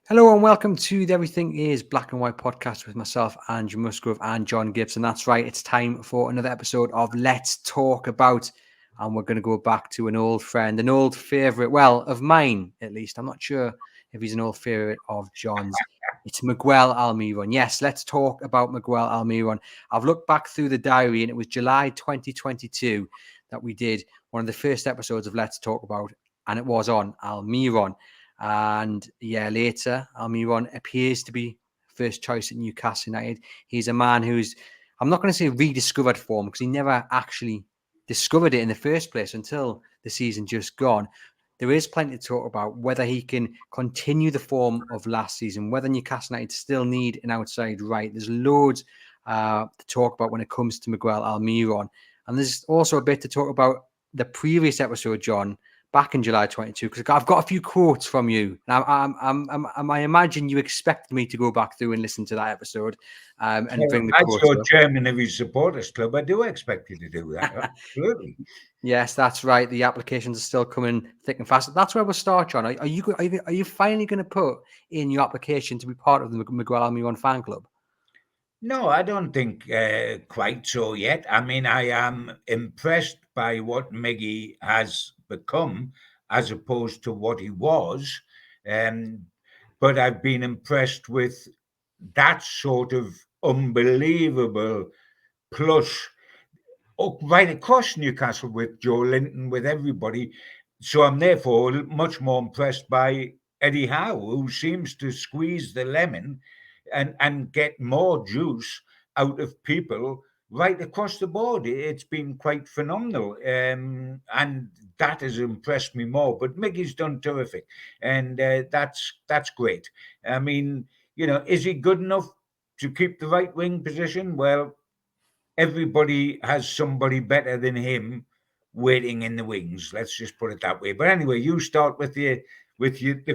Hello and welcome to the Everything is Black and White podcast with myself, Andrew Musgrove and John Gibson. That's right, it's time for another episode of Let's Talk About. And we're going to go back to an old friend, an old favourite, well, of mine at least. I'm not sure if he's an old favourite of John's. It's Miguel Almiron. Yes, let's talk about Miguel Almiron. I've looked back through the diary and it was July 2022 that we did one of the first episodes of Let's Talk About, and it was on Almiron. And a year later, Almiron appears to be first choice at Newcastle United. He's a man who's, I'm not going to say rediscovered form because he never actually discovered it in the first place until the season just gone. There is plenty to talk about whether he can continue the form of last season, whether Newcastle United still need an outside right. There's loads to talk about when it comes to Miguel Almiron. And there's also a bit to talk about the previous episode, John, back in July 22, because I've got a few quotes from you. And I imagine you expected me to go back through and listen to that episode and bring the quotes As your up. chairman of his supporters club, I do expect you to do that. Absolutely. Yes, that's right. The applications are still coming thick and fast. That's where we'll start, John. Are you finally going to put in your application to be part of the Miguel Almiron fan club? No, I don't think quite so yet. I mean, I am impressed by what Miggy has become as opposed to what he was. Um, but I've been impressed with that sort of unbelievable plush right across Newcastle with Joe Linton, with everybody. So I'm therefore much more impressed by Eddie Howe, who seems to squeeze the lemon and get more juice out of people right across the board. It's been quite phenomenal. And that has impressed me more. But Mickey's done terrific. And that's great. I mean, is he good enough to keep the right wing position? Well, everybody has somebody better than him waiting in the wings. Let's just put it that way. But anyway, you start with the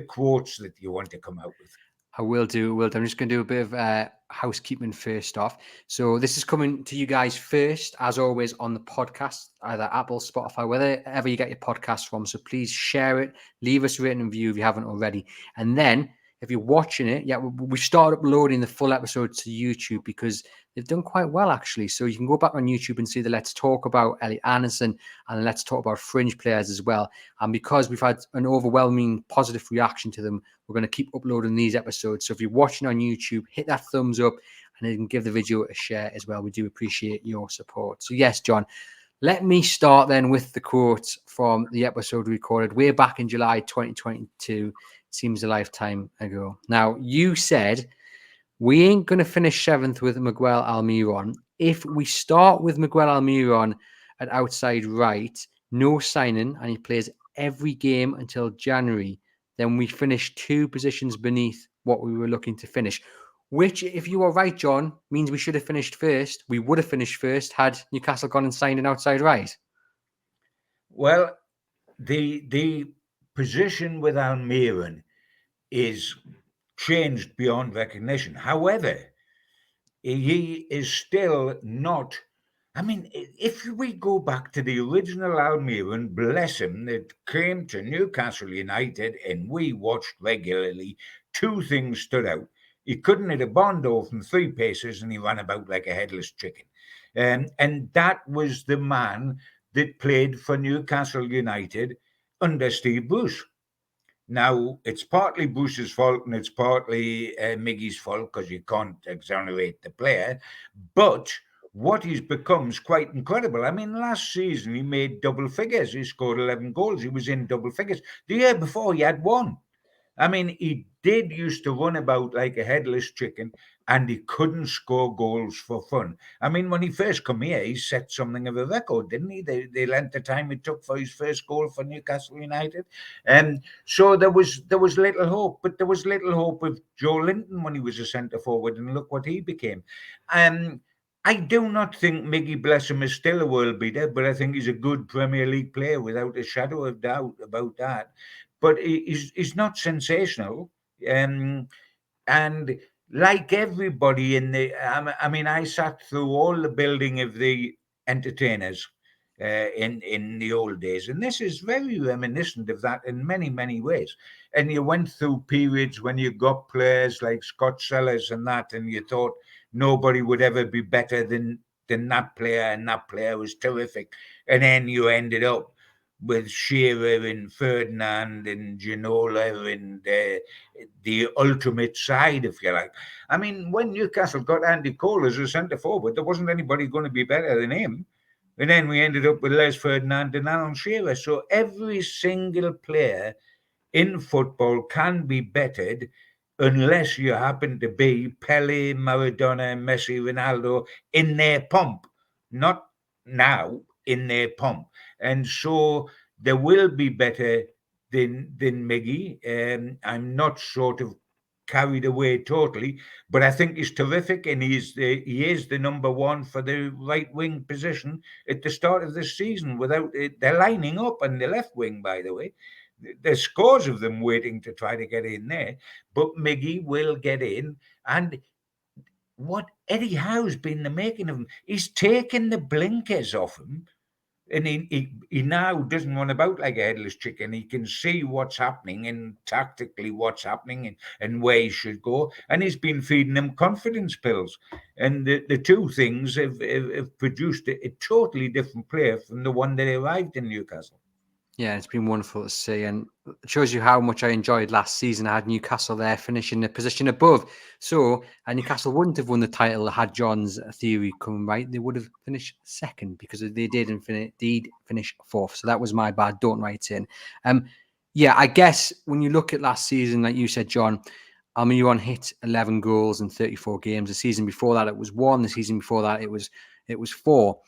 quotes that you want to come out with. I will do. I'm just going to do a bit of housekeeping first off. So this is coming to you guys first, as always, on the podcast, either Apple, Spotify, wherever you get your podcasts from. So please share it, leave us a rating and review if you haven't already. And then if you're watching it, we started uploading the full episode to YouTube because they've done quite well, actually. So you can go back on YouTube and see the Let's Talk About Elliot Anderson and Let's Talk About Fringe players as well. And because we've had an overwhelming positive reaction to them, we're going to keep uploading these episodes. So if you're watching on YouTube, hit that thumbs up and then give the video a share as well. We do appreciate your support. So yes, John, let me start then with the quote from the episode we recorded way back in July 2022. Seems a lifetime ago. Now, you said we ain't going to finish seventh with Miguel Almiron. If we start with Miguel Almiron at outside right, no signing, and he plays every game until January, then we finish 2 positions beneath what we were looking to finish. Which, if you are right, John, means we should have finished first. We would have finished first had Newcastle gone and signed an outside right. Well, the position with Almiron is changed beyond recognition. However, he is still not. I mean, if we go back to the original Almiron, bless him, that came to Newcastle United and we watched regularly, 2 things stood out. He couldn't hit a Bondo from 3 paces and he ran about like a headless chicken. And that was the man that played for Newcastle United under Steve Bruce. Now, it's partly Bruce's fault and it's partly Miggy's fault because you can't exonerate the player. But what he's become is quite incredible. I mean, last season he made double figures. He scored 11 goals. He was in double figures. The year before he had 1. I mean, he did used to run about like a headless chicken and he couldn't score goals for fun. I mean, when he first come here, he set something of a record, didn't he? The length of time it took for his first goal for Newcastle United. So there was little hope, but there was little hope with Joe Linton when he was a centre forward, and look what he became. I do not think Miggy Blessum is still a world beater, but I think he's a good Premier League player without a shadow of doubt about that. But he's not sensational. And like everybody in the, I mean, I sat through all the building of the entertainers in the old days. And this is very reminiscent of that in many, many ways. And you went through periods when you got players like Scott Sellers and that, and you thought nobody would ever be better than that player, and that player was terrific. And then you ended up with Shearer and Ferdinand and Ginola and the ultimate side, if you like. I mean, when Newcastle got Andy Cole as a centre forward, there wasn't anybody going to be better than him. And then we ended up with Les Ferdinand and Alan Shearer. So every single player in football can be bettered unless you happen to be Pele, Maradona, Messi, Ronaldo in their pomp. Not now, in their pomp. And so there will be better than Miggy. I'm not sort of carried away totally, but I think he's terrific, and he is the number one for the right wing position at the start of this season. Without it, they're lining up on the left wing, by the way. There's scores of them waiting to try to get in there, but Miggy will get in. And what Eddie Howe's been the making of him, he's taken the blinkers off him. And he now doesn't run about like a headless chicken. He can see what's happening and tactically what's happening and where he should go. And he's been feeding them confidence pills. And the two things have produced a totally different player from the one that arrived in Newcastle. Yeah, it's been wonderful to see, and it shows you how much I enjoyed last season. I had Newcastle there finishing the position above. So Newcastle wouldn't have won the title had John's theory come right. They would have finished second because they did finish fourth. So that was my bad. Don't write in. Yeah, I guess when you look at last season, like you said, John, Almiron hit 11 goals in 34 games. The season before that, it was 1. The season before that, it was 4.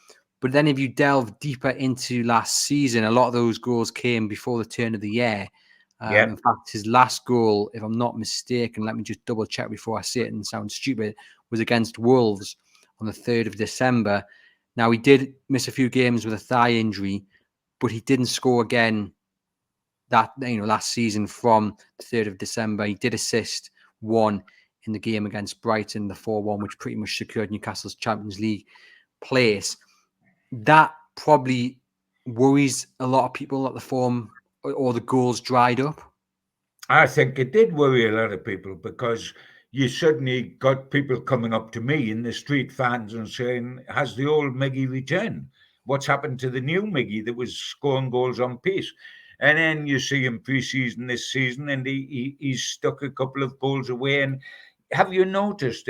But then if you delve deeper into last season, a lot of those goals came before the turn of the year. In fact, his last goal, if I'm not mistaken, let me just double check before I say it and sound stupid, was against Wolves on the 3rd of December. Now, he did miss a few games with a thigh injury, but he didn't score again last season from the 3rd of December. He did assist 1 in the game against Brighton, the 4-1, which pretty much secured Newcastle's Champions League place. That probably worries a lot of people that the form or the goals dried up. I think it did worry a lot of people, because you suddenly got people coming up to me in the street, fans, and saying, has the old Miggy returned? What's happened to the new Miggy that was scoring goals on pace? And then you see him pre-season this season, and he's stuck a couple of goals away. And have you noticed?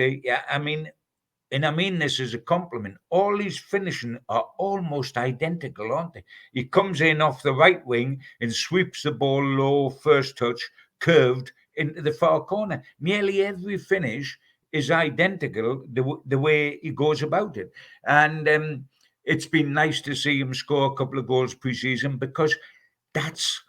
And I mean this as a compliment, all his finishing are almost identical, aren't they? He comes in off the right wing and sweeps the ball low, first touch, curved into the far corner. Nearly every finish is identical the way he goes about it. And it's been nice to see him score a couple of goals pre-season, because that's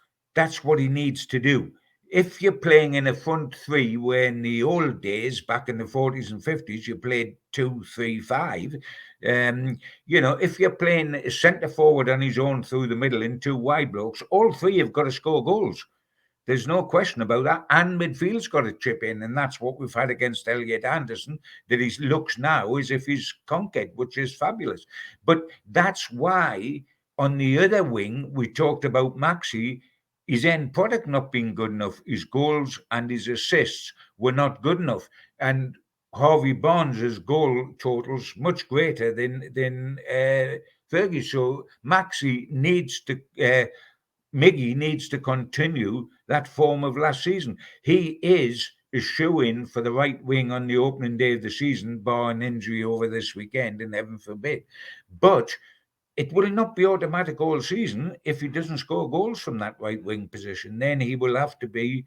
what he needs to do. If you're playing in a front three, where in the old days, back in the 40s and 50s, you played 2-3-5. If you're playing a centre forward on his own through the middle and 2 wide blocks, all 3 have got to score goals. There's no question about that. And midfield's got to chip in, and that's what we've had against Elliot Anderson, that he looks now as if he's conquered, which is fabulous. But that's why on the other wing, we talked about Maxi. His end product not being good enough. His goals and his assists were not good enough. And Harvey Barnes' goal totals much greater than Fergie. So Miggy needs to continue that form of last season. He is a shoe-in for the right wing on the opening day of the season, bar an injury over this weekend, and heaven forbid. But it will not be automatic all season. If he doesn't score goals from that right wing position, then he will have to be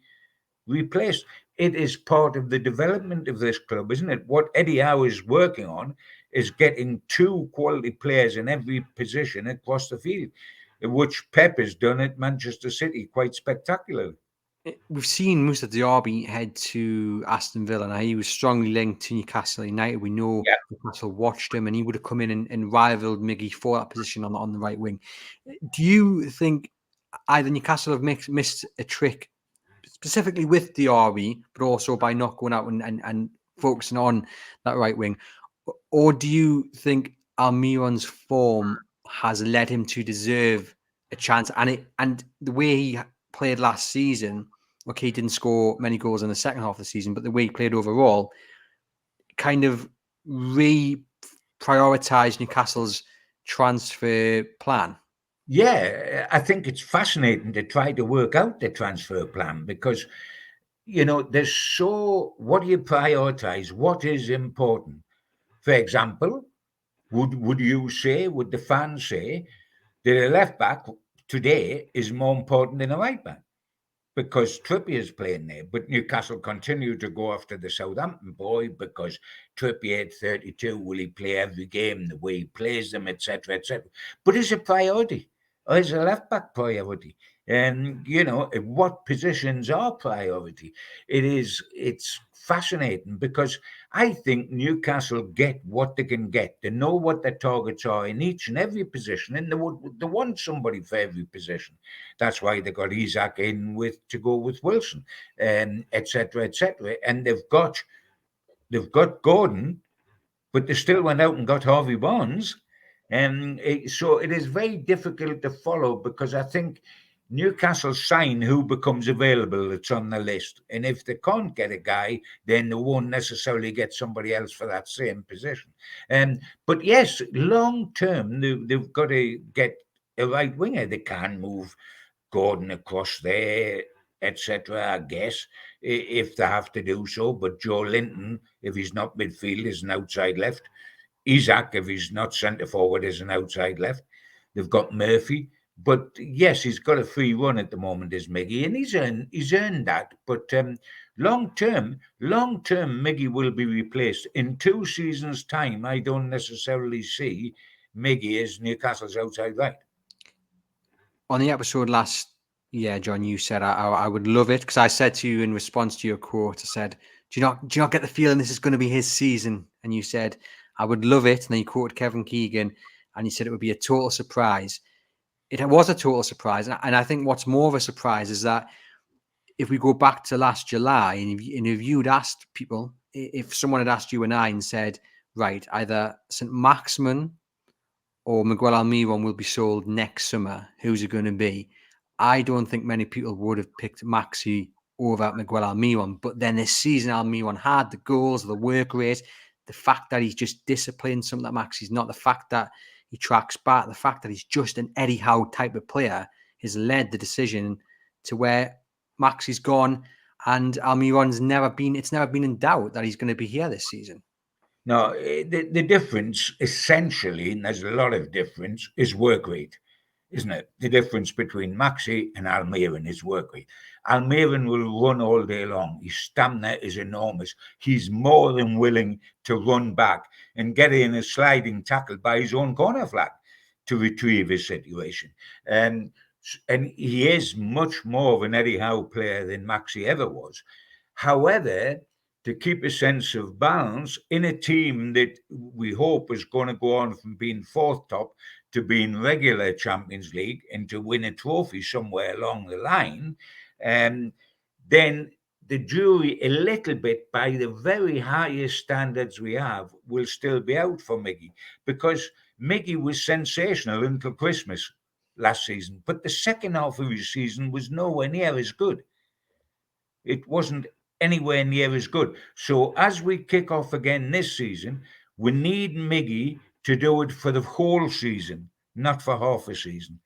replaced. It is part of the development of this club, isn't it? What Eddie Howe is working on is getting 2 quality players in every position across the field, which Pep has done at Manchester City quite spectacularly. We've seen Moussa Diaby head to Aston Villa. Now, he was strongly linked to Newcastle United. We know Newcastle watched him, and he would have come in and rivaled Miggy for that position on the right wing. Do you think either Newcastle have missed a trick, specifically with Diaby, but also by not going out and focusing on that right wing? Or do you think Almiron's form has led him to deserve a chance. And the way he played last season, okay, he didn't score many goals in the second half of the season, but the way he played overall kind of reprioritized Newcastle's transfer plan. Yeah, I think it's fascinating to try to work out the transfer plan because, there's what do you prioritize? What is important? For example, would the fans say that a left back today is more important than a right back? Because Trippier is playing there, but Newcastle continue to go after the Southampton boy because Trippier at 32, will he play every game the way he plays them, etc., etc. But is it priority? Or is a left back priority? And what positions are priority? It's fascinating because I think Newcastle get what they can get. They know what their targets are in each and every position, and they want somebody for every position. That's why they got Isak in to go with Wilson, etc., etc. And they've got Gordon, but they still went out and got Harvey Barnes. So it is very difficult to follow because I think Newcastle sign who becomes available that's on the list. And if they can't get a guy, then they won't necessarily get somebody else for that same position. But yes, long term, they've got to get a right winger. They can move Gordon across there, etc., I guess, if they have to do so. But Joe Linton, if he's not midfield, is an outside left. Isak, if he's not centre forward, is an outside left. They've got Murphy. But yes, he's got a free run at the moment, is Miggy, and he's earned that. But long term, Miggy will be replaced. In 2 seasons' time, I don't necessarily see Miggy as Newcastle's outside right. On the episode last year, John, you said I would love it because I said to you in response to your quote, I said, do you not get the feeling this is going to be his season? And you said, I would love it. And then you quoted Kevin Keegan and you said it would be a total surprise. It was a total surprise. And I think what's more of a surprise is that if we go back to last July and if you'd asked people, if someone had asked you and I and said, right, either Saint-Maximin or Miguel Almiron will be sold next summer, who's it going to be? I don't think many people would have picked Maxi over Miguel Almiron. But then this season, Almiron had the goals, the work rate, the fact that he's just disciplined, something that Maxi's not, the fact that he tracks back, the fact that he's just an Eddie Howe type of player has led the decision to where Maxi's gone and Almiron's never been in doubt that he's going to be here this season. No, the difference essentially, and there's a lot of difference, is work rate, isn't it? The difference between Maxi and Almiron is work rate. Almiron will run all day long. His stamina is enormous. He's more than willing to run back and get in a sliding tackle by his own corner flag to retrieve his situation. And he is much more of an Eddie Howe player than Maxi ever was. However, to keep a sense of balance in a team that we hope is going to go on from being 4th top to being regular Champions League and to win a trophy somewhere along the line, then the jury, a little bit by the very highest standards we have, will still be out for Miggy, because Miggy was sensational until Christmas last season, but the second half of his season was nowhere near as good. It wasn't anywhere near as good. So as we kick off again this season, we need Miggy to do it for the whole season, not for half a season.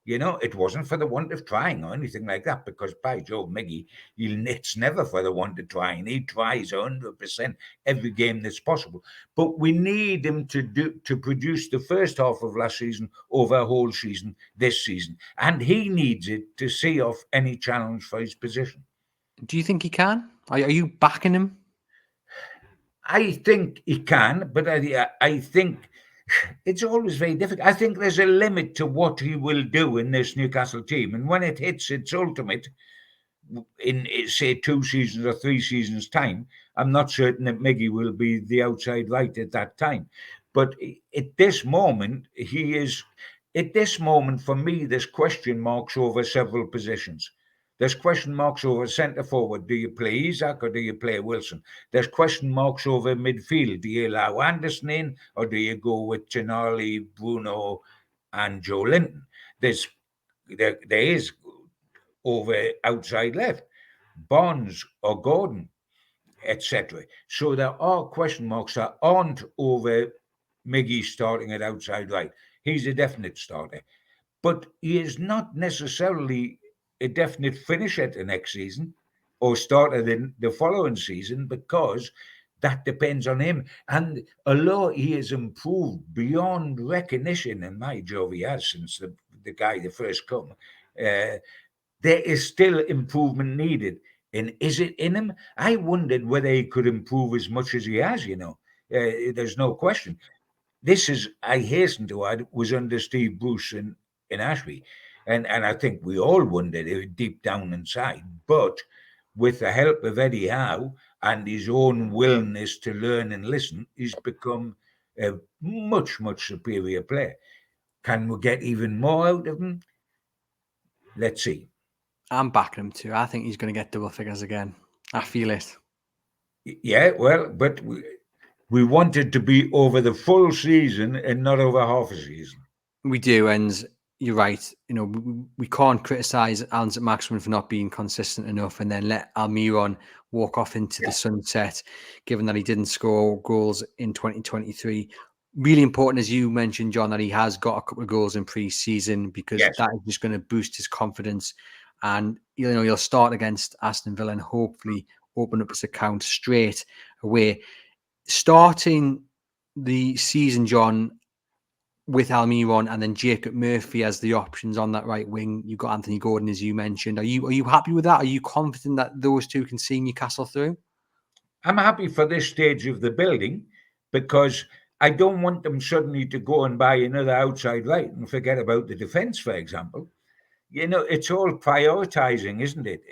It wasn't for the want of trying or anything like that, because by Joe, Miggy, it's never for the want of trying. He tries 100% every game that's possible. But we need him to produce the first half of last season over a whole season this season. And he needs it to see off any challenge for his position. Do you think he can? Are you backing him? I think he can, but I think it's always very difficult. I think there's a limit to what he will do in this Newcastle team. And when it hits its ultimate in, say, 2 seasons or 3 seasons' time, I'm not certain that Miggy will be the outside right at that time. But at this moment, for me, there's question marks over several positions. There's question marks over centre forward. Do you play Isak or do you play Wilson? There's question marks over midfield. Do you allow Anderson in or do you go with Tonali, Bruno and Joe Linton. There is over outside left, Bonds or Gordon, etc. So there are question marks that aren't over Miggy starting at outside right. He's a definite starter, but he is not necessarily a definite finisher the next season or starter the following season, because that depends on him. And although he has improved beyond recognition, and my Jove, he has since the guy the first come, there is still improvement needed. And is it in him? I wondered whether he could improve as much as he has, there's no question. This is, I hasten to add, was under Steve Bruce in Ashby. And I think we all wondered it deep down inside. But with the help of Eddie Howe and his own willingness to learn and listen, he's become a much, much superior player. Can we get even more out of him? Let's see. I'm backing him too. I think he's going to get double figures again. I feel it. Yeah, well, but we wanted to be over the full season and not over half a season. We do, and you're right. We can't criticize Allan Saint-Maximin for not being consistent enough, and then let Almiron walk off into the sunset, given that he didn't score goals in 2023. Really important, as you mentioned, John, that he has got a couple of goals in pre-season, because that is just going to boost his confidence. And he'll start against Aston Villa and hopefully open up his account straight away. Starting the season, John, with Almiron and then Jacob Murphy as the options on that right wing. You've got Anthony Gordon, as you mentioned. Are you happy with that? Are you confident that those two can see Newcastle through? I'm happy for this stage of the building, because I don't want them suddenly to go and buy another outside right and forget about the defence, for example. It's all prioritizing, isn't it?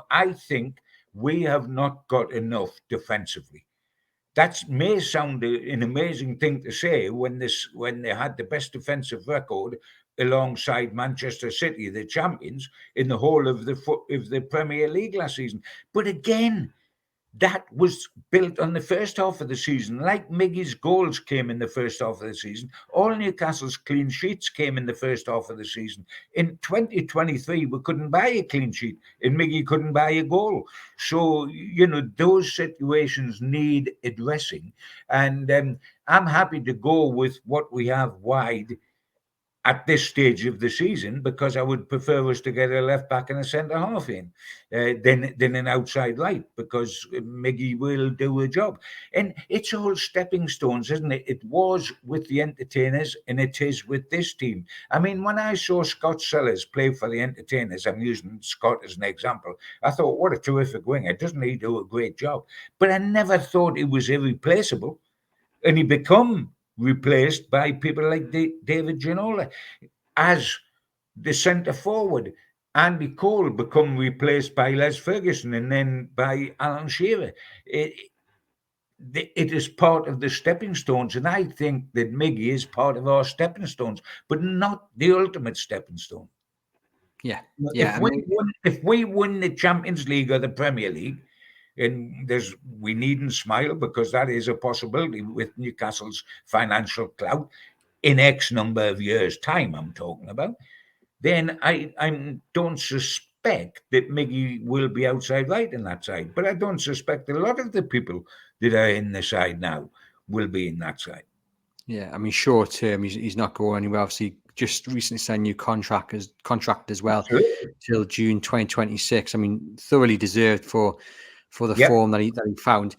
I think we have not got enough defensively. That may sound an amazing thing to say when they had the best defensive record alongside Manchester City, the champions, in the whole of the Premier League last season. But again, that was built on the first half of the season. Like Miggy's goals came in the first half of the season, all Newcastle's clean sheets came in the first half of the season. In 2023, we couldn't buy a clean sheet, and Miggy couldn't buy a goal. So, those situations need addressing. And I'm happy to go with what we have wide at this stage of the season, because I would prefer us to get a left back and a centre half in than an outside right, because Miggy will do a job. And it's all stepping stones, isn't it? It was with the Entertainers and it is with this team. I mean, when I saw Scott Sellers play for the Entertainers, I'm using Scott as an example, I thought, what a terrific winger. Doesn't he do a great job? But I never thought he was irreplaceable. And he become replaced by people like David Ginola as the centre forward. Andy Cole become replaced by Les Ferguson and then by Alan Shearer. It is part of the stepping stones, and I think that Miggy is part of our stepping stones, but not the ultimate stepping stone. Yeah. If we win the Champions League or the Premier League, and we needn't smile, because that is a possibility with Newcastle's financial clout in X number of years' time, I'm talking about, then I don't suspect that Miggy will be outside right in that side. But I don't suspect a lot of the people that are in the side now will be in that side. Yeah, I mean, short term, he's not going anywhere. Obviously, just recently signed a new contract as well till June 2026. I mean, thoroughly deserved for the form that he found.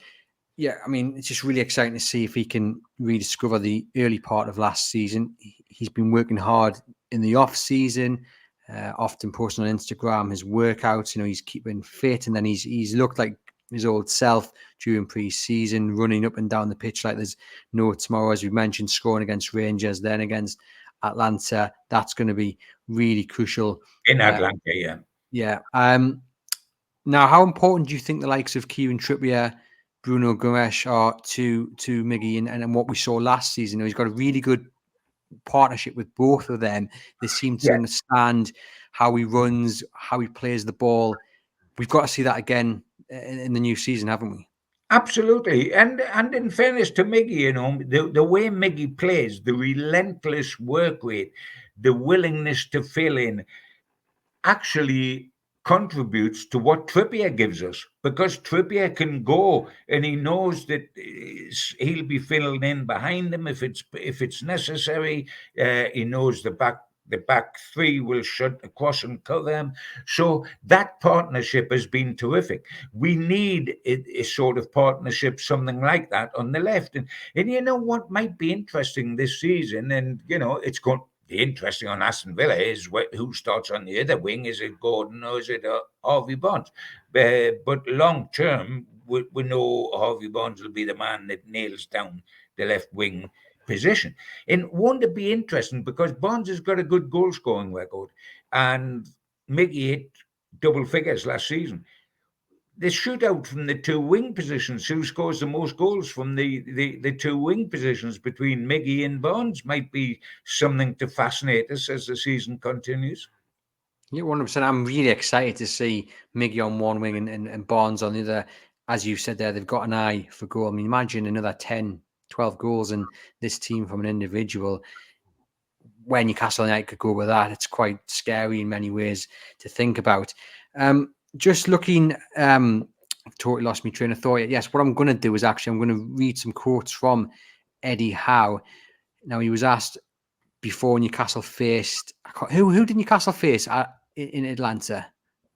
Yeah, I mean, it's just really exciting to see if he can rediscover the early part of last season. He's been working hard in the off season, often posting on Instagram his workouts. He's keeping fit, and then he's looked like his old self during pre-season, running up and down the pitch like there's no tomorrow, as we mentioned, scoring against Rangers, then against Atlanta. That's going to be really crucial. In Atlanta, yeah. Yeah. Now, how important do you think the likes of Kieran Trippier, Bruno Gomes are to Miggy and what we saw last season? He's got a really good partnership with both of them. They seem to understand how he runs, how he plays the ball. We've got to see that again in the new season, haven't we? Absolutely. And in fairness to Miggy, you know, the way Miggy plays, the relentless work rate, the willingness to fill in, actually contributes to what Trippier gives us, because Trippier can go and he knows that he'll be filled in behind him if it's necessary. He knows the back three will shut across and cover him. So that partnership has been terrific. We need a sort of partnership, something like that on the left. And you know what might be interesting this season, and you know, it's going the interesting on Aston Villa is who starts on the other wing. Is it Gordon or is it Harvey Barnes? But long term, we know Harvey Barnes will be the man that nails down the left wing position. And won't it be interesting, because Barnes has got a good goal scoring record and Mickey hit double figures last season. The shootout from the two wing positions, who scores the most goals from the two wing positions between Miggy and Barnes, might be something to fascinate us as the season continues. Yeah, 100%. I'm really excited to see Miggy on one wing and Barnes on the other. As you said there, they've got an eye for goal. I mean, imagine another 10, 12 goals in this team from an individual. When Newcastle United could go with that, it's quite scary in many ways to think about. Just looking, I've totally lost my train of thought. Yes, what I'm going to do is actually I'm going to read some quotes from Eddie Howe. Now, he was asked before Newcastle faced who did Newcastle face in Atlanta?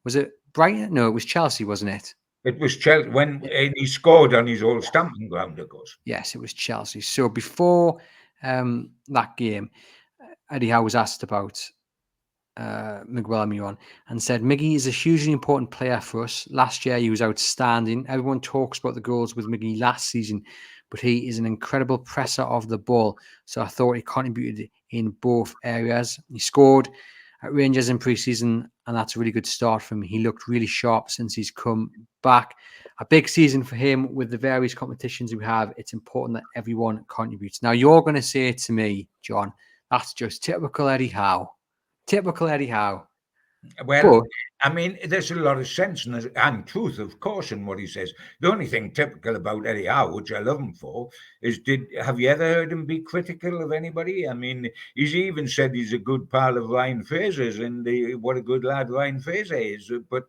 Was it Brighton? No, it was Chelsea, wasn't it? It was Chelsea when he scored on his old stamping ground, of course. Yes, it was Chelsea. So before that game, Eddie Howe was asked about Miguel Almiron and said, Miggy is a hugely important player for us. Last year, he was outstanding. Everyone talks about the goals with Miggy last season, but he is an incredible presser of the ball. So I thought he contributed in both areas. He scored at Rangers in pre-season, and that's a really good start for him. He looked really sharp since he's come back. A big season for him with the various competitions we have. It's important that everyone contributes. Now, you're going to say to me, John, that's just typical Eddie Howe. Typical Eddie Howe. Well, I mean, there's a lot of sense and truth, of course, in what he says. The only thing typical about Eddie Howe, which I love him for, is have you ever heard him be critical of anybody? I mean, he's even said he's a good pal of Ryan Fraser's, and what a good lad Ryan Fraser is. But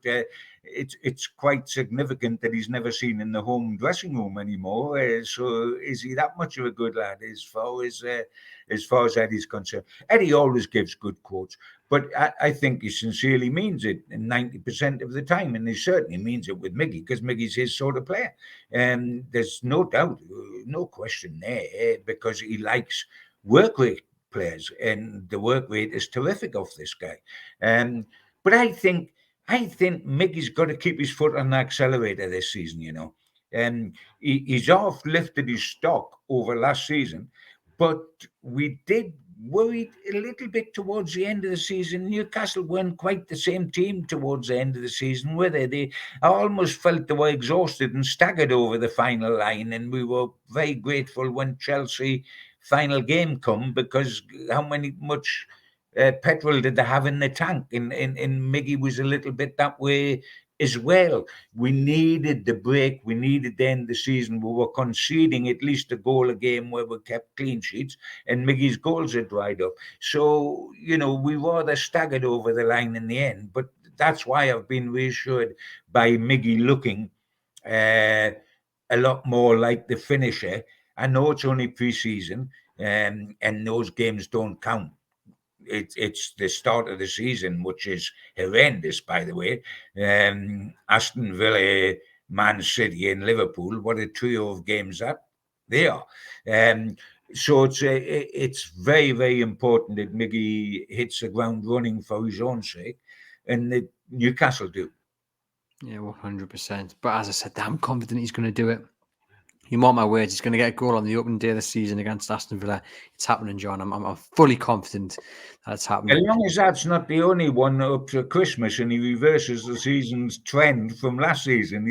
it's quite significant that he's never seen in the home dressing room anymore. So is he that much of a good lad as far as Eddie's concerned? Eddie always gives good quotes. But I think he sincerely means it 90% of the time. And he certainly means it with Miggy, because Miggy's his sort of player. And there's no doubt, no question there, because he likes work rate players. And the work rate is terrific off this guy. But I think Miggy's got to keep his foot on the accelerator this season, you know. He's off lifted his stock over last season, but we did worried a little bit towards the end of the season. Newcastle weren't quite the same team towards the end of the season, were they? I almost felt they were exhausted and staggered over the final line, and we were very grateful when Chelsea final game come, because how much petrol did they have in the tank? And Miggy was a little bit that way as well. We needed the break. We needed the end of the season. We were conceding at least a goal a game where we kept clean sheets, and Miggy's goals had dried up. So, you know, we rather staggered over the line in the end. But that's why I've been reassured by Miggy looking a lot more like the finisher. I know it's only pre-season, and those games don't count. It's the start of the season, which is horrendous, by the way. Aston Villa, Man City, and Liverpool. What a trio of games that they are. So it's very, very important that Miggy hits the ground running for his own sake, and that Newcastle do. Yeah, 100%. But as I said, I'm confident he's going to do it. You mark my words, he's going to get a goal on the opening day of the season against Aston Villa. It's happening, John. I'm fully confident that it's happening. As long as that's not the only one up to Christmas and he reverses the season's trend from last season.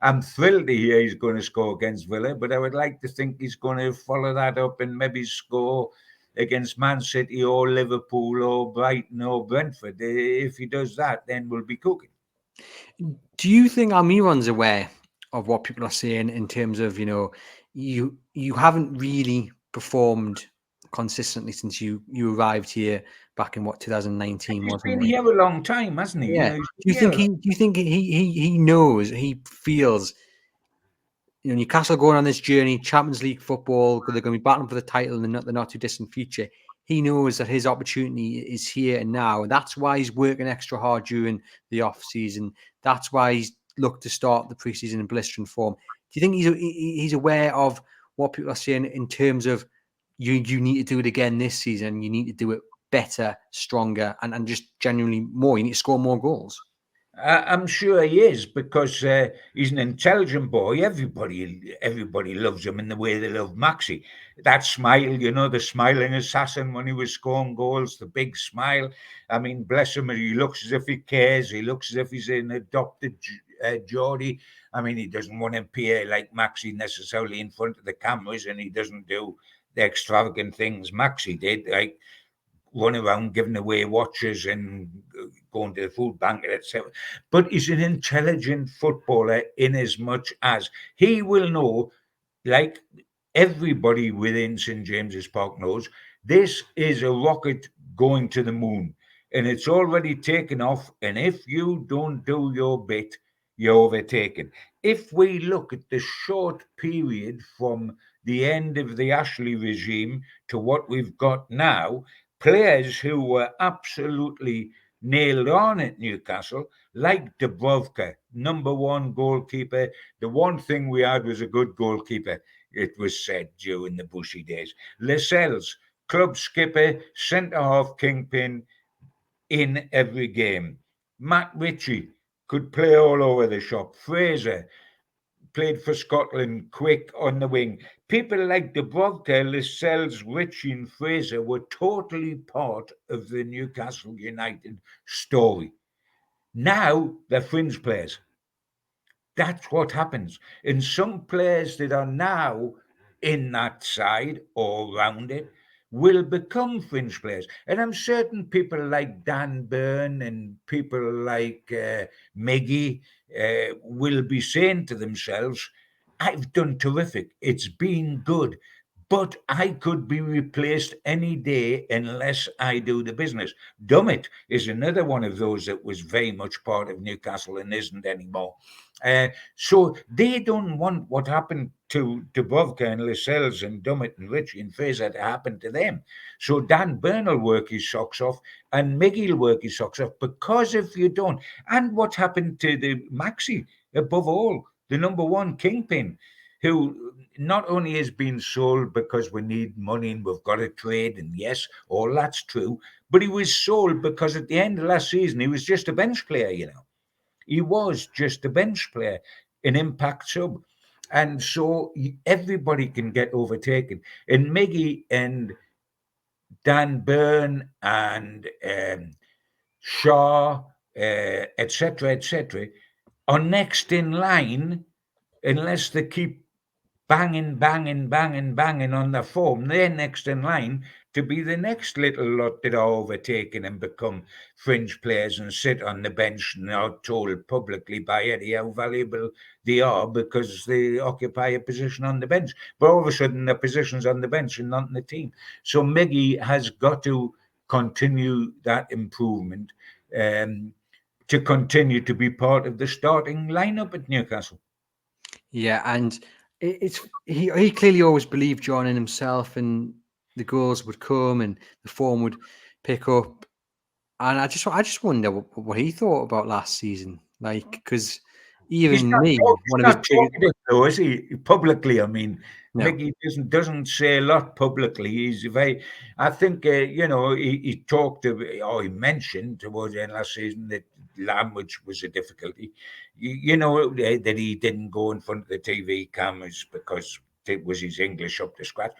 I'm thrilled to hear he's going to score against Villa, but I would like to think he's going to follow that up and maybe score against Man City or Liverpool or Brighton or Brentford. If he does that, then we'll be cooking. Do you think Almiron's aware of what people are saying in terms of, you haven't really performed consistently since you arrived here back in what 2019, He's wasn't been it? here a long time, hasn't he? Yeah. He's Do you been here think a long. he knows, he feels, Newcastle going on this journey, Champions League football, they're going to be battling for the title in the not too distant future. He knows that his opportunity is here and now. And that's why he's working extra hard during the off season. That's why he's looked to start the preseason in blistering form. Do you think he's aware of what people are saying in terms of you need to do it again this season? You need to do it better, stronger, and just genuinely more. You need to score more goals. I'm sure he is, because he's an intelligent boy. Everybody loves him in the way they love Maxi. That smile, the smiling assassin when he was scoring goals, the big smile. I mean, bless him, he looks as if he cares. He looks as if he's an adopted Geordie. I mean, he doesn't want to appear like Maxi necessarily in front of the cameras, and he doesn't do the extravagant things Maxi did, like run around giving away watches and going to the food bank, etc. But he's an intelligent footballer in as much as he will know, like everybody within St. James's Park knows, this is a rocket going to the moon, and it's already taken off. And if you don't do your bit, you're overtaken. If we look at the short period from the end of the Ashley regime to what we've got now, players who were absolutely nailed on at Newcastle, like Dubrovka, number one goalkeeper. The one thing we had was a good goalkeeper, it was said during the Bushy days. Lascelles, club skipper, centre-half kingpin in every game. Matt Ritchie could play all over the shop. Fraser played for Scotland, quick on the wing. People like Dubrovka, Lascelles, Ritchie and Fraser were totally part of the Newcastle United story. Now they're fringe players. That's what happens. And some players that are now in that side or around it will become fringe players. And I'm certain people like Dan Byrne and people like Miggy will be saying to themselves, I've done terrific. It's been good. But I could be replaced any day unless I do the business. Dummett is another one of those that was very much part of Newcastle and isn't anymore. So they don't want what happened to Dubrovka and Lascelles and Dummett and Ritchie and Fraser to happen to them. So Dan Byrne will work his socks off and Miggy will work his socks off, because if you don't, and what happened to the Maxi, above all, the number one kingpin, who not only has been sold because we need money and we've got to trade, and yes, all that's true, but he was sold because at the end of last season, he was just a bench player. He was just a bench player, an impact sub. And so everybody can get overtaken. And Miggy and Dan Byrne and Shaw, etc., are next in line unless they keep banging on their form. They're next in line to be the next little lot that are overtaken and become fringe players and sit on the bench and are told publicly by Eddie how valuable they are because they occupy a position on the bench. But all of a sudden, their position's on the bench and not in the team. So Miggy has got to continue that improvement to continue to be part of the starting lineup at Newcastle. Yeah, and he clearly always believed, John, in himself, and the goals would come and the form would pick up. And I just wonder what he thought about last season, like, because even me, He's one of his not biggest, talkative though, is he? Publicly, I mean, no, Mickey doesn't say a lot publicly. He's very, I think, he talked or he mentioned towards the end of last season that language was a difficulty. That he didn't go in front of the TV cameras because it was his English up to scratch.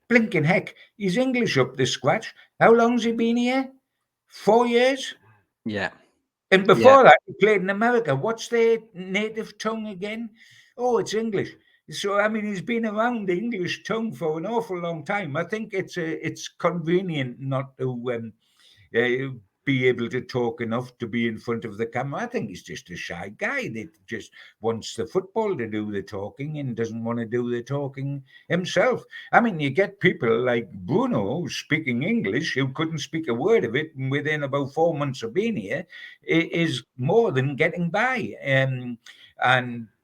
Blinking heck, his English up to scratch. How long's he been here? 4 years? yeah, And yeah, before that, he played in America. What's their native tongue again? Oh, it's English. So I mean, he's been around the English tongue for an awful long time. I think it's convenient not to be able to talk enough to be in front of the camera. I think he's just a shy guy that just wants the football to do the talking and doesn't want to do the talking himself. I mean, you get people like Bruno speaking English who couldn't speak a word of it, and within about 4 months of being here, is more than getting by. And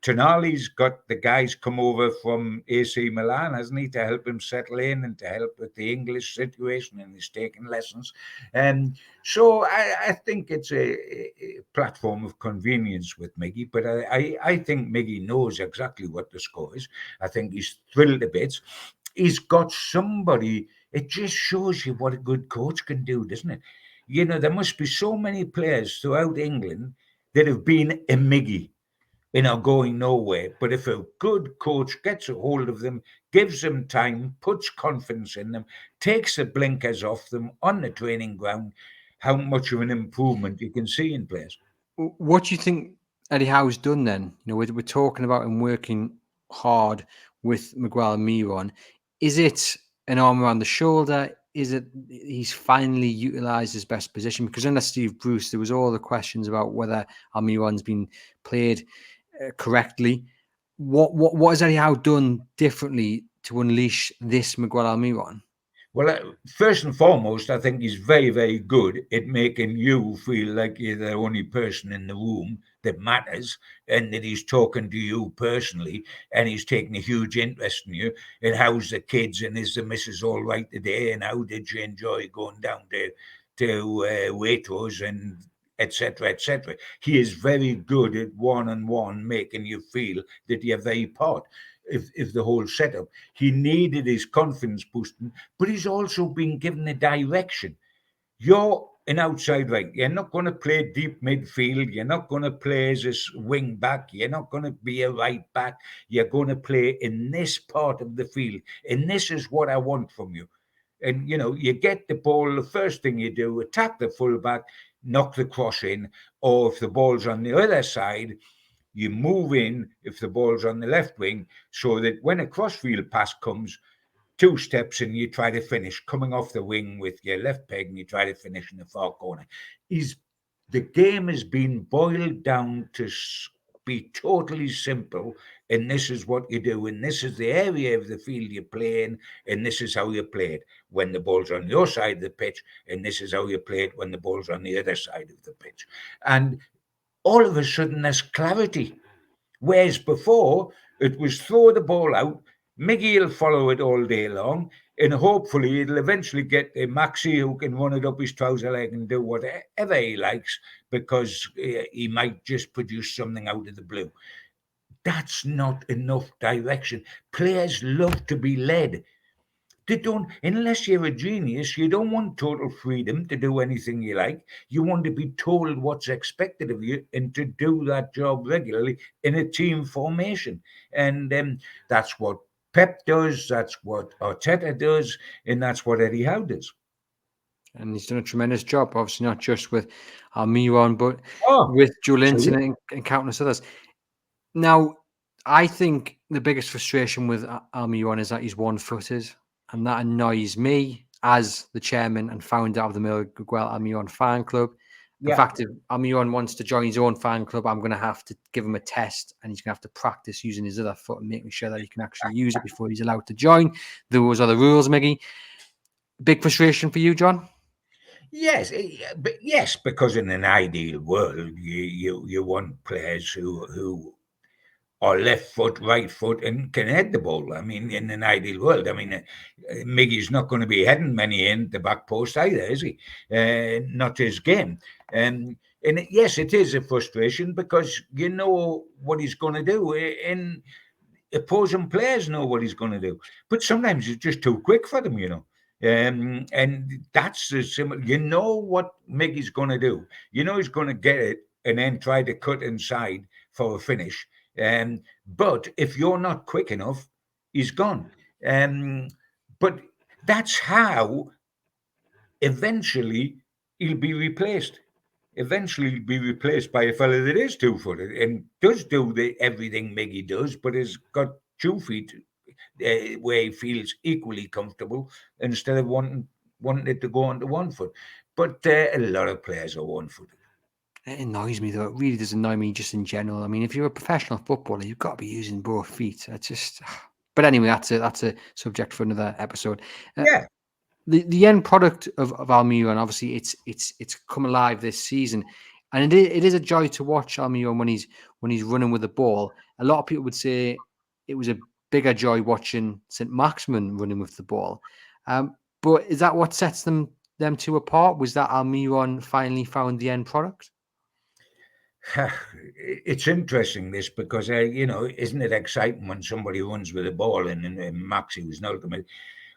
Tonali's got the guys come over from AC Milan, hasn't he, to help him settle in and to help with the English situation, and he's taking lessons. So I think it's a platform of convenience with Miggy, but I think Miggy knows exactly what the score is. I think he's thrilled a bit. He's got somebody. It just shows you what a good coach can do, doesn't it? You know, there must be so many players throughout England that have been a Miggy and are going nowhere. But if a good coach gets a hold of them, gives them time, puts confidence in them, takes the blinkers off them on the training ground, how much of an improvement you can see in players. What do you think Eddie Howe's done then? You know, we're talking about him working hard with Miguel Almiron. Is it an arm around the shoulder? Is it he's finally utilised his best position? Because under Steve Bruce, there was all the questions about whether Almiron's been played correctly. What has Eddie Howe done differently to unleash this Miguel Almiron? Well, first and foremost, I think he's very, very good at making you feel like you're the only person in the room that matters, and that he's talking to you personally, and he's taking a huge interest in you. And how's the kids, and is the missus all right today, and how did you enjoy going down to Waitrose, and etc. etc. He is very good at one-on-one making you feel that you're very part of the whole setup. He needed his confidence boosting, but he's also been given a direction. You're an outside right. You're not going to play deep midfield. You're not going to play as a wing back. You're not going to be a right back. You're going to play in this part of the field. And this is what I want from you. And, you know, you get the ball, the first thing you do, attack the fullback, knock the cross in, or if the ball's on the other side, you move in if the ball's on the left wing, so that when a crossfield pass comes, 2 steps and you try to finish coming off the wing with your left peg, and you try to finish in the far corner. The game has been boiled down to be totally simple, and this is what you do, and this is the area of the field you play in, and this is how you play it when the ball's on your side of the pitch, and this is how you play it when the ball's on the other side of the pitch. And all of a sudden there's clarity. Whereas before, it was throw the ball out, Miggy will follow it all day long, and hopefully it'll eventually get to Maxi, who can run it up his trouser leg and do whatever he likes, because he might just produce something out of the blue. That's not enough direction. Players love to be led. They don't, unless you're a genius, you don't want total freedom to do anything you like. You want to be told what's expected of you and to do that job regularly in a team formation. And that's what Pep does, that's what Arteta does, and that's what Eddie Howe does. And he's done a tremendous job, obviously not just with Almiron, but Oh, with Joe Linton absolutely. and countless others. Now, I think the biggest frustration with Almiron is that he's one-footed, and that annoys me as the chairman and founder of the Miguel Almiron fan club. In Yeah. fact, if Almiron wants to join his own fan club, I'm going to have to give him a test, and he's going to have to practice using his other foot and making sure that he can actually use it before he's allowed to join. Those are the rules, Miggy. Big frustration for you, John? Yes, but yes, because in an ideal world, you want players who or left foot, right foot, and can head the ball. I mean, in an ideal world, I mean, Miggy's not going to be heading many in the back post either, is he? Not his game. And yes, it is a frustration because you know what he's going to do, and opposing players know what he's going to do. But sometimes it's just too quick for them, you know. And that's the similar. You know what Miggy's going to do. You know he's going to get it and then try to cut inside for a finish. But if you're not quick enough, he's gone. But that's how eventually he'll be replaced. Eventually he'll be replaced by a fella that is 2-footed and does do everything Miggy does, but has got 2 feet where he feels equally comfortable instead of wanting it to go onto 1 foot. But a lot of players are one-footed. It annoys me though. It really does annoy me just in general. I mean, if you're a professional footballer, you've got to be using both feet. I just. But anyway, that's a subject for another episode. Yeah. The end product of Almiron, obviously, it's come alive this season, and it is a joy to watch Almiron when he's running with the ball. A lot of people would say it was a bigger joy watching Saint-Maximin running with the ball. But is that what sets them two apart? Was that Almiron finally found the end product? It's interesting this because isn't it exciting when somebody runs with a ball and Maxi was an ultimate?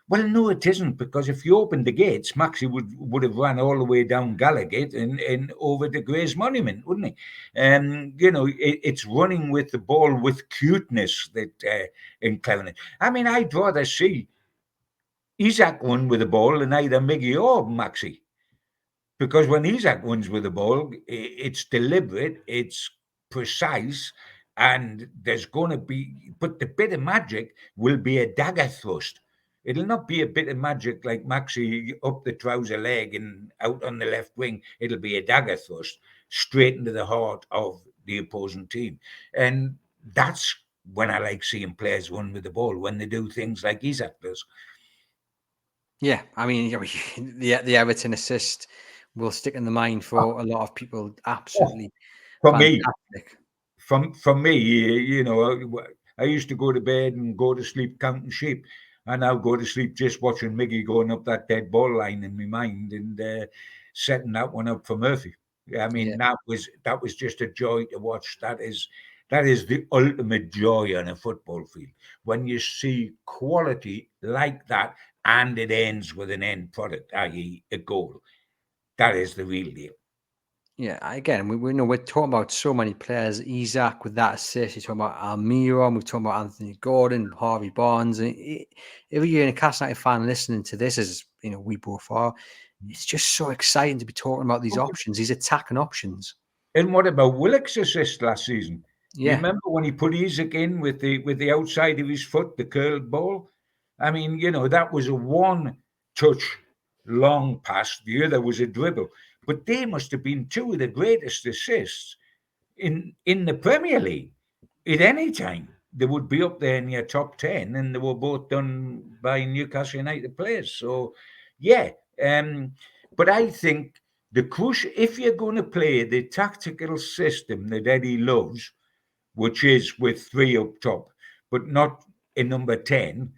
Well, no, it isn't, because if you opened the gates, Maxi would have run all the way down Gallagate and over to Gray's Monument, wouldn't he? It's running with the ball with cuteness that and cleverness. I mean, I'd rather see Isaac run with the ball than either Miggy or Maxi. Because when Isaac runs with the ball, it's deliberate, it's precise, and there's going to be, but the bit of magic will be a dagger thrust. It'll not be a bit of magic like Maxi up the trouser leg and out on the left wing. It'll be a dagger thrust straight into the heart of the opposing team. And that's when I like seeing players run with the ball, when they do things like Isaac does. Yeah, I mean, the Everton assist will stick in the mind for a lot of people. Absolutely For me, fantastic. from me, I used to go to bed and go to sleep counting sheep, and I'll go to sleep just watching Miggy going up that dead ball line in my mind and setting that one up for Murphy. I mean, Yeah. that was just a joy to watch. That is the ultimate joy on a football field, when you see quality like that and it ends with an end product, i.e., a goal. That is the real deal. Yeah, again, we know we're talking about so many players. Isaac with that assist, you're talking about Almiron, we're talking about Anthony Gordon, Harvey Barnes. If you're a Newcastle United fan listening to this, as we both are, it's just so exciting to be talking about these options, these attacking options. And what about Willock's assist last season? You Yeah, remember when he put Isaac in with the outside of his foot, the curled ball? I mean, that was a one touch long pass. The other was a dribble. But they must have been two of the greatest assists in the Premier League at any time. They would be up there in your top 10, and they were both done by Newcastle United players. So, yeah. But I think the crucial, if you're going to play the tactical system that Eddie loves, which is with three up top, but not in number 10,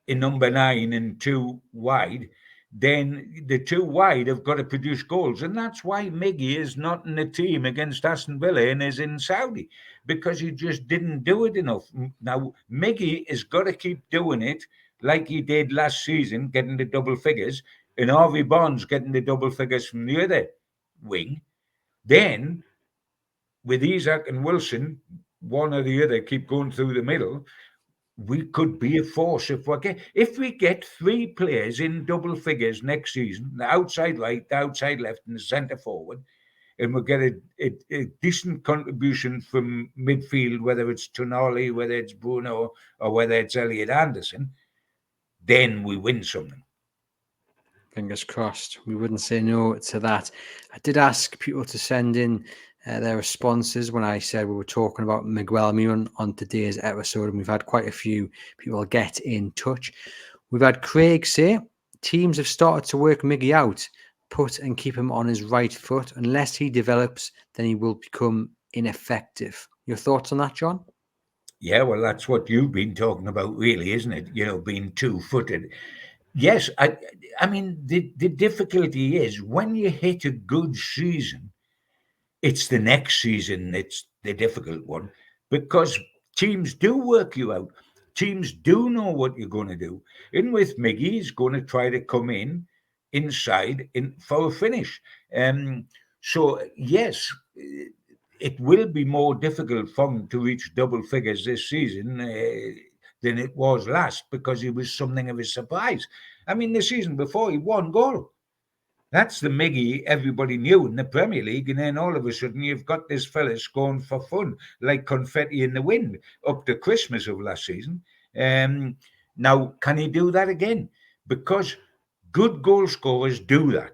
in number 9 and two wide, then the two wide have got to produce goals. And that's why Miggy is not in the team against Aston Villa and is in Saudi, because he just didn't do it enough. Now, Miggy has got to keep doing it like he did last season, getting the double figures, and Harvey Barnes getting the double figures from the other wing. Then, with Isaac and Wilson, one or the other keep going through the middle, we could be a force if we get three players in double figures next season, the outside right, the outside left, and the centre forward, and we get a decent contribution from midfield, whether it's Tonali, whether it's Bruno, or whether it's Elliot Anderson, then we win something. fingers crossed. We wouldn't say no to that. I did ask people to send in their responses when I said we were talking about Miguel Almiron on today's episode, and we've had quite a few people get in touch. We've had Craig say teams have started to work Miggy out, put and keep him on his right foot. Unless he develops, then he will become ineffective. Your thoughts on that, John? Yeah, well, that's what you've been talking about, really, isn't it? Being two-footed. Yes, I mean, the difficulty is when you hit a good season, it's the next season that's the difficult one, because teams do work you out. Teams do know what you're going to do. And with Miggy, he's going to try to come inside for a finish. So, yes, it will be more difficult for him to reach double figures this season than it was last, because he was something of a surprise. I mean, the season before, he won goal. That's the Miggy everybody knew in the Premier League, and then all of a sudden you've got this fella scoring for fun, like confetti in the wind, up to Christmas of last season. Now, can he do that again? Because good goal scorers do that.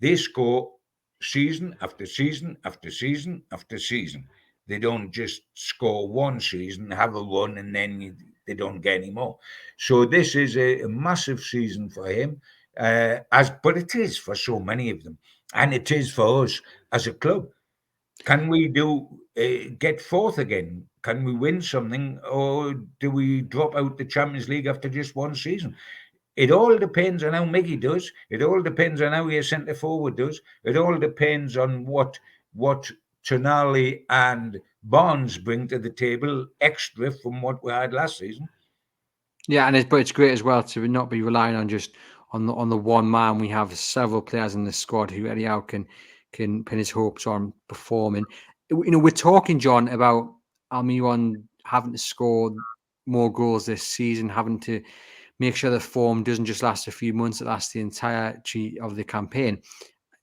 They score season after season after season after season. They don't just score one season, have a run, and then they don't get any more. So this is a massive season for him, but it is for so many of them, and it is for us as a club. Can we get fourth again? Can we win something, or do we drop out the Champions League after just one season? It all depends on how Mickey does. It all depends on how your centre forward does. It all depends on what Tonali and Barnes bring to the table extra from what we had last season. Yeah, but it's great as well to not be relying on just on the one man. We have several players in the squad who anyhow can pin his hopes on performing. We're talking, John, about Almiron having to score more goals this season, having to make sure the form doesn't just last a few months; it lasts the entirety of the campaign.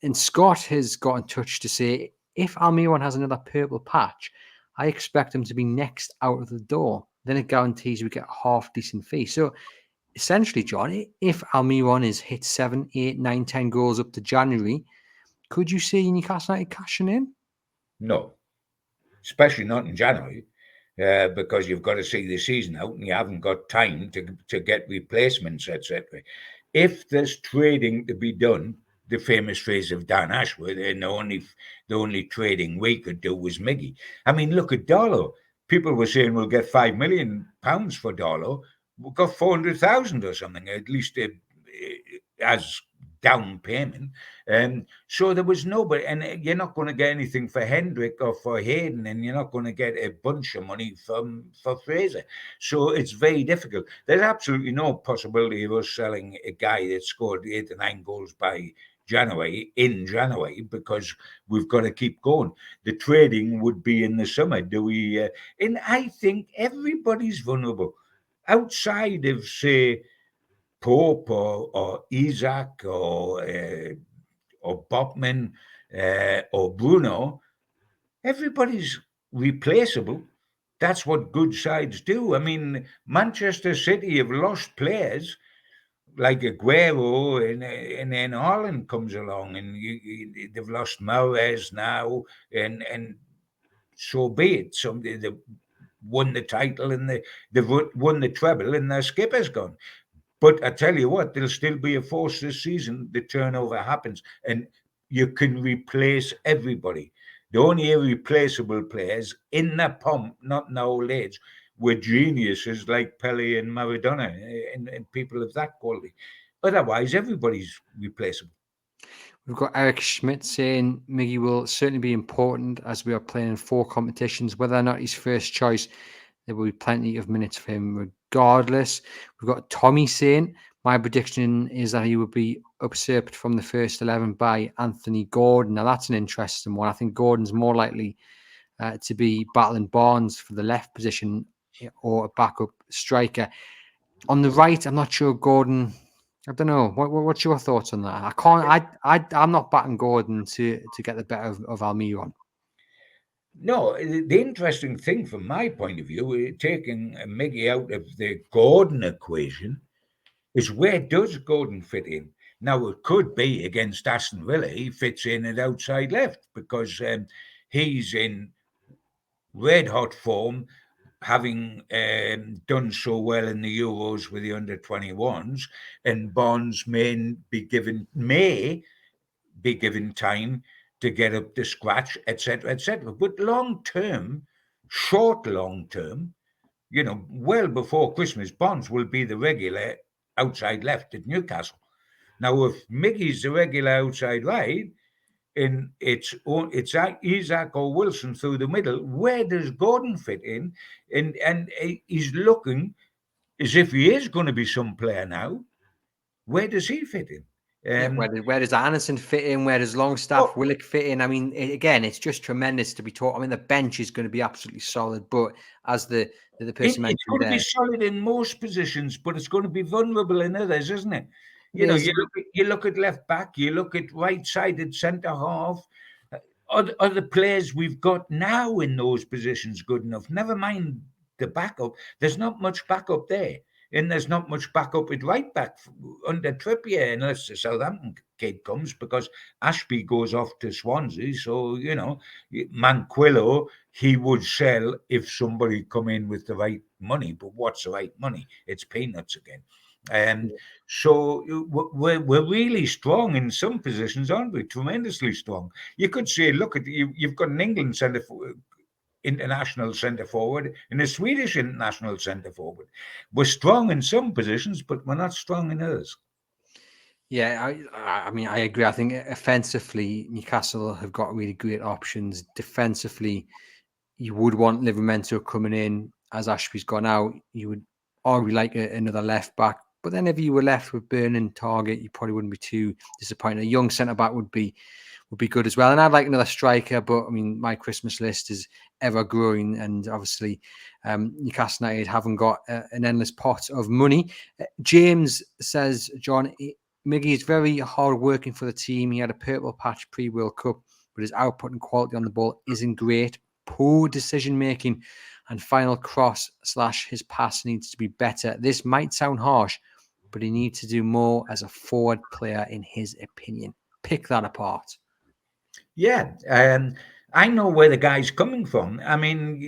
And Scott has got in touch to say if Almiron has another purple patch, I expect him to be next out of the door. Then it guarantees we get a half decent fee. So essentially, John, if Almiron is hit 7, 8, 9, 10 goals up to January, could you see Newcastle United cashing in? No, especially not in January, because you've got to see the season out and you haven't got time to get replacements, etc. If there's trading to be done, the famous phrase of Dan Ashworth, and the only trading we could do was Miggy. I mean, look at Darlow. People were saying we'll get £5 million for Darlow. We got 400,000 or something, at least as down payment. So there was nobody, and you're not going to get anything for Hendrick or for Hayden, and you're not going to get a bunch of money for Fraser. So it's very difficult. There's absolutely no possibility of us selling a guy that scored 8 or 9 goals by January because we've got to keep going. The trading would be in the summer. And I think everybody's vulnerable outside of, say, Pope or Isaac or Bachman or Bruno. Everybody's replaceable. That's what good sides do. I mean, Manchester City have lost players like Aguero, and then Haaland comes along, and they've lost Mahrez now, and so be it. Somebody that won the title and they've won the treble, and their skipper's gone. But I tell you what, there'll still be a force this season. The turnover happens, and you can replace everybody. The only irreplaceable players in the pomp, not in the old age, were geniuses like Pele and Maradona and people of that quality. Otherwise, everybody's replaceable. We've got Eric Schmidt saying Miggy will certainly be important as we are playing in 4 competitions. Whether or not he's first choice, there will be plenty of minutes for him regardless. We've got Tommy saying, my prediction is that he will be usurped from the first 11 by Anthony Gordon. Now, that's an interesting one. I think Gordon's more likely to be battling Barnes for the left position or a backup striker. On the right, I'm not sure Gordon... I don't know. What's your thoughts on that? I'm not batting Gordon to get the better of Almiron. No, the interesting thing from my point of view, taking Miggy out of the Gordon equation, is where does Gordon fit in? Now, it could be against Aston Villa. He fits in at outside left because he's in red-hot form, having done so well in the Euros with the under-21s, and Barnes may be given time to get up to scratch, etc., etc. But long term, well before Christmas, Barnes will be the regular outside left at Newcastle. Now, if Miggy's the regular outside right, and it's Isaac or Wilson through the middle, where does Gordon fit in? And he's looking as if he is going to be some player now. Where does he fit in? Where does Anderson fit in? Where does Longstaff, Willock fit in? I mean, again, it's just tremendous to be taught. I mean, the bench is going to be absolutely solid, but as the person mentioned, it's going to be solid in most positions, but it's going to be vulnerable in others, isn't it? You look at left back, you look at right-sided centre half. Are the players we've got now in those positions good enough? Never mind the backup. There's not much backup there. And there's not much backup at right back under Trippier unless the Southampton kid comes, because Ashby goes off to Swansea. So, Manquillo, he would sell if somebody come in with the right money. But what's the right money? It's peanuts again. So we're really strong in some positions, aren't we? Tremendously strong. You could say, look at you've got an England international centre forward and a Swedish international centre forward. We're strong in some positions, but we're not strong in others. Yeah, I mean, I agree. I think offensively, Newcastle have got really great options. Defensively, you would want Livramento coming in as Ashby's gone out. You would argue like another left back. But then if you were left with Burning Target, you probably wouldn't be too disappointed. A young centre back would be good as well. And I'd like another striker, but I mean, my Christmas list is ever growing, and obviously Newcastle United haven't got an endless pot of money. James says, John, Miggy is very hard working for the team. He had a purple patch pre-World Cup, but his output and quality on the ball isn't great. Poor decision making and final cross / his pass needs to be better. This might sound harsh, but he needs to do more as a forward player, in his opinion. Pick that apart. Yeah, I know where the guy's coming from. I mean,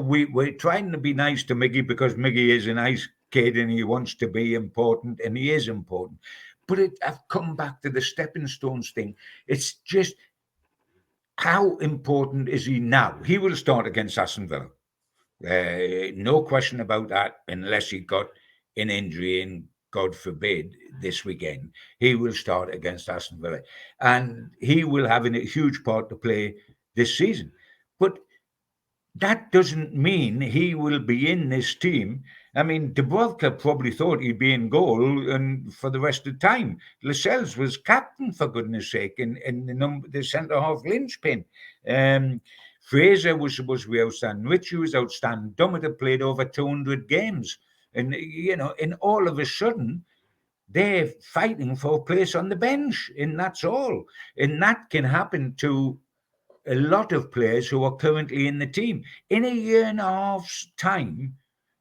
we're trying to be nice to Miggy because Miggy is a nice kid and he wants to be important, and he is important. But I've come back to the stepping stones thing. It's just, how important is he now? He will start against Aston Villa. No question about that, unless he got an injury, and God forbid, this weekend. He will start against Aston Villa. And he will have a huge part to play this season. But that doesn't mean he will be in this team. I mean, Dubravka probably thought he'd be in goal and for the rest of the time. Lascelles was captain, for goodness sake, in the centre-half linchpin. Fraser was supposed to be outstanding. Ritchie was outstanding. Dummett played over 200 games. And, and all of a sudden, they're fighting for a place on the bench, and that's all. And that can happen to a lot of players who are currently in the team. In a year and a half's time,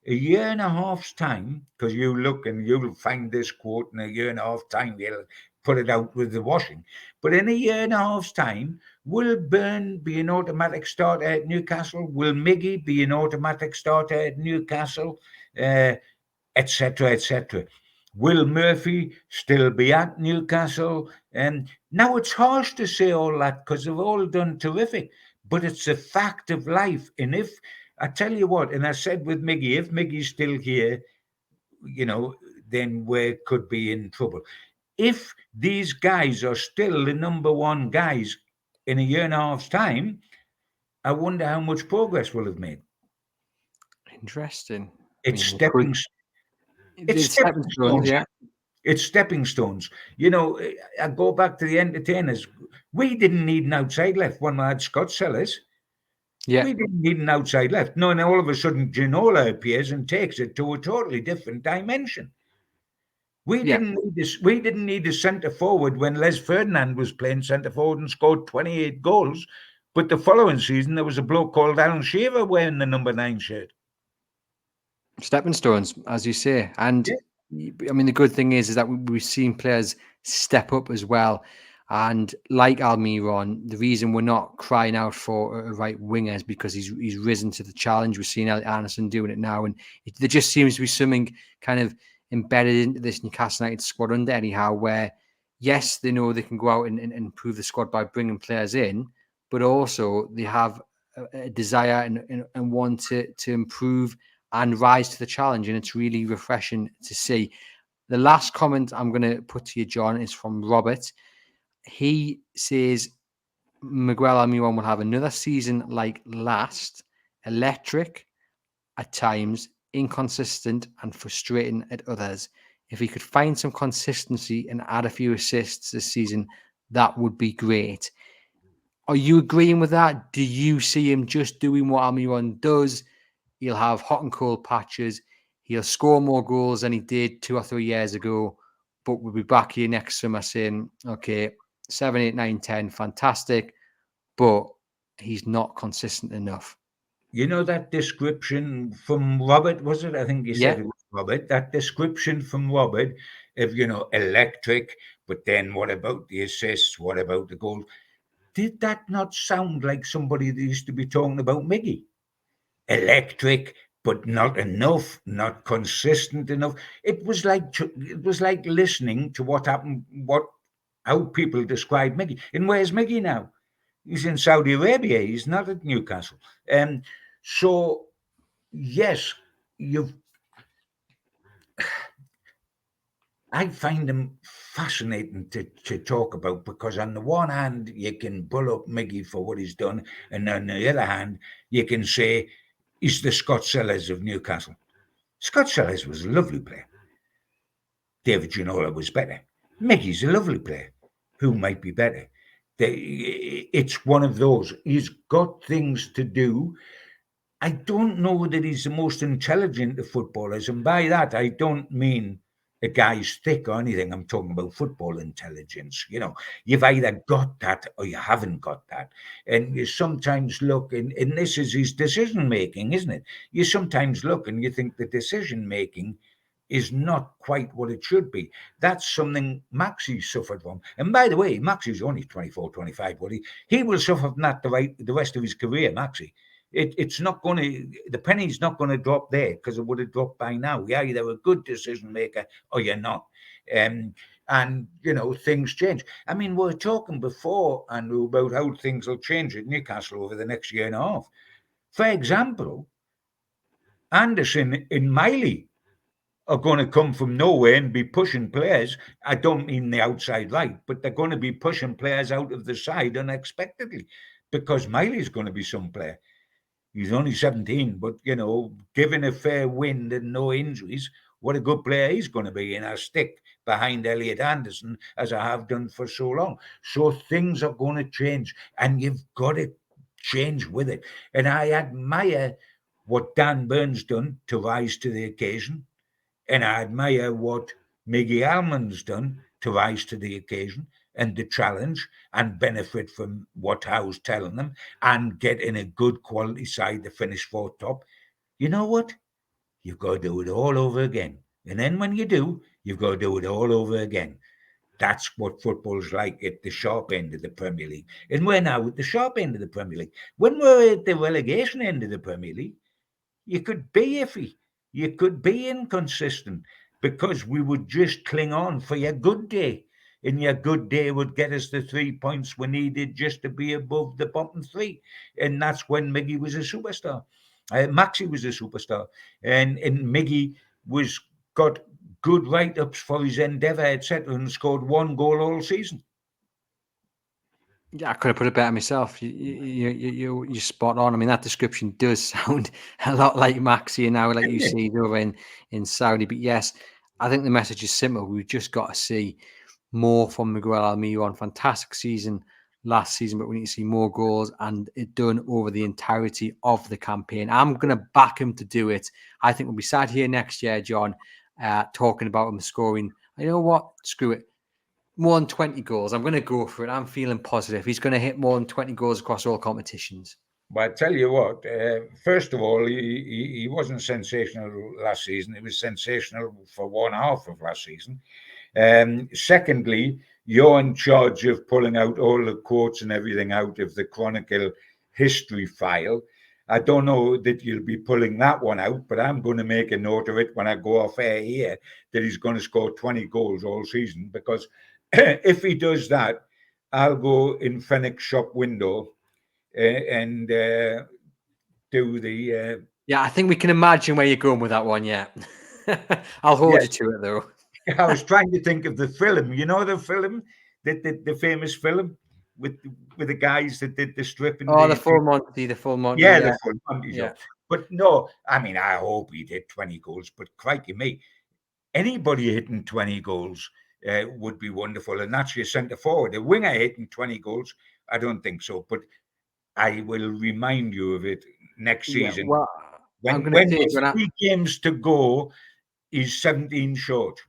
because you look and you'll find this quote in a year and a half time, they'll put it out with the washing. But in a year and a half's time, will Byrne be an automatic starter at Newcastle? Will Miggy be an automatic starter at Newcastle? Etc., etc. Will Murphy still be at Newcastle? And now it's harsh to say all that because they've all done terrific, but it's a fact of life. And if I tell you what, and I said with Miggy, if Miggy's still here, then we could be in trouble. If these guys are still the number one guys in a year and a half's time, I wonder how much progress we'll have made. Interesting. It's stepping stones. Yeah. It's stepping stones. I go back to the entertainers. We didn't need an outside left when we had Scott Sellers. Yeah. We didn't need an outside left. No, and all of a sudden Ginola appears and takes it to a totally different dimension. We didn't need a centre forward when Les Ferdinand was playing centre forward and scored 28 goals. But the following season, there was a bloke called Alan Shearer wearing the number 9 shirt. Stepping stones, as you say. And I mean, the good thing is that we've seen players step up as well. And like Almiron, the reason we're not crying out for a right winger is because he's risen to the challenge. We've seen Elliot Anderson doing it now. And there just seems to be something kind of embedded into this Newcastle United squad under Eddie Howe, where, yes, they know they can go out and improve the squad by bringing players in, but also they have a desire and want to improve and rise to the challenge. And it's really refreshing to see. The last comment I'm going to put to you, John, is from Robert. He says Miguel Almiron will have another season like last, electric at times, inconsistent and frustrating at others. If he could find some consistency and add a few assists this season, that would be great. Are you agreeing with that? Do you see him just doing what Almiron does? He'll have hot and cold patches. He'll score more goals than he did 2 or 3 years ago. But we'll be back here next summer saying, okay, 7, 8, 9, 10, fantastic. But he's not consistent enough. That description from Robert, was it? I think you said it was Robert. That description from Robert, of, electric, but then what about the assists? What about the goals? Did that not sound like somebody that used to be talking about Miggy? Electric, but not enough, not consistent enough. It was like listening to what happened, how people describe Miggy. And where's Miggy now? He's in Saudi Arabia. He's not at Newcastle. So yes, you've. I find him fascinating to talk about, because on the one hand you can bull up Miggy for what he's done, and on the other hand you can say he's the Scott Sellers of Newcastle. Scott Sellers was a lovely player. David Ginola was better. Miggy's a lovely player. Who might be better? It's one of those. He's got things to do. I don't know that he's the most intelligent of footballers, and by that I don't mean a guy's thick or anything. I'm talking about football intelligence. You've either got that or you haven't got that, and you sometimes look, and this is his decision making, isn't it? You sometimes look and you think the decision making is not quite what it should be. That's something Maxi suffered from. And by the way, Maxi's only 24, 25, but he will suffer from that the rest of his career, Maxi. It's not going to, the penny's not going to drop there, because it would have dropped by now. You're either a good decision maker or you're not. And things change. I mean, we were talking before, Andrew, about how things will change at Newcastle over the next year and a half. For example, Anderson and Miley are going to come from nowhere and be pushing players. I don't mean the outside right, but they're going to be pushing players out of the side unexpectedly, because Miley's going to be some player. He's only 17, but, given a fair wind and no injuries, what a good player he's going to be. And I'll stick behind Elliot Anderson, as I have done for so long. So things are going to change, and you've got to change with it. And I admire what Dan Burns done to rise to the occasion. And I admire what Miguel Almiron's done to rise to the occasion and the challenge, and benefit from what Howe's telling them, and get in a good quality side to finish fourth top. You know what? You've got to do it all over again. And then when you do, you've got to do it all over again. That's what football's like at the sharp end of the Premier League. And we're now at the sharp end of the Premier League. When we're at the relegation end of the Premier League, you could be iffy. You could be inconsistent, because we would just cling on for your good day. And your good day would get us the 3 points we needed just to be above the bottom three. And that's when Miggy was a superstar. Maxi was a superstar. And Miggy got good write-ups for his endeavour, etc., and scored 1 goal all season. Yeah, I could have put it better myself. You're spot on. I mean, that description does sound a lot like Maxi now, like you see over in Saudi. But yes, I think the message is simple. We've just got to see more from Miguel Almiron. Fantastic season last season, but we need to see more goals, and it done over the entirety of the campaign. I'm going to back him to do it. I think we'll be sat here next year, John, talking about him scoring. You know what? Screw it. More than 20 goals. I'm going to go for it. I'm feeling positive. He's going to hit more than 20 goals across all competitions. But I tell you what, first of all, he wasn't sensational last season. He was sensational for one half of last season. Secondly, you're in charge of pulling out all the quotes and everything out of the Chronicle history file. I don't know that you'll be pulling that one out, but I'm going to make a note of it when I go off air here, that he's going to score 20 goals all season, because if he does that, I'll go in Fenwick's shop window and do the... Yeah, I think we can imagine where you're going with that one, yeah. I'll hold you to it, though. I was trying to think of the film. You know the film? The famous film with the guys that did the strip. Oh, the Full Monty. The Full Monty show. But no, I mean, I hope he did 20 goals, but crikey me, anybody hitting 20 goals would be wonderful. And that's your centre forward. A winger hitting 20 goals, I don't think so. But I will remind you of it next season. Well, when there's 3 games to go, he's 17 short.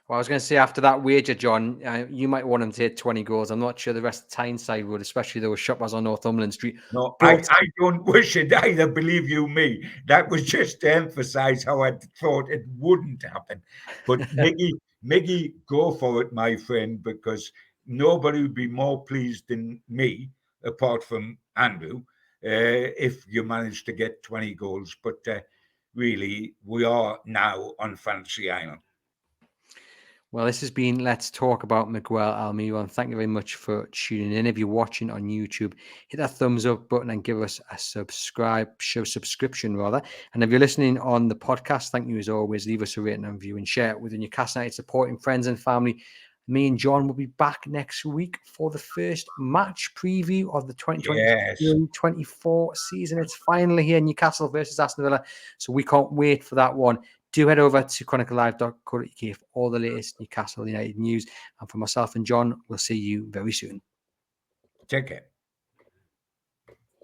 Well, I was going to say, after that wager, John, you might want him to hit 20 goals. I'm not sure the rest of Tyneside would, especially those shoppers on Northumberland Street. No, I don't wish it either, believe you me. That was just to emphasise how I thought it wouldn't happen. But Miggy, go for it, my friend, because nobody would be more pleased than me, apart from Andrew, if you managed to get 20 goals. But really, we are now on Fantasy Island. Well, this has been Let's Talk About Miguel Almiron. Thank you very much for tuning in. If you're watching on YouTube, hit that thumbs up button and give us a subscription rather. And if you're listening on the podcast, thank you as always. Leave us a rating and review and share it with your Newcastle United supporting friends and family. Me and John will be back next week for the first match preview of the 2023-24 season. It's finally here, Newcastle versus Aston Villa. So we can't wait for that one. Do head over to chroniclelive.co.uk for all the latest Newcastle United news. And for myself and John, we'll see you very soon. Take care.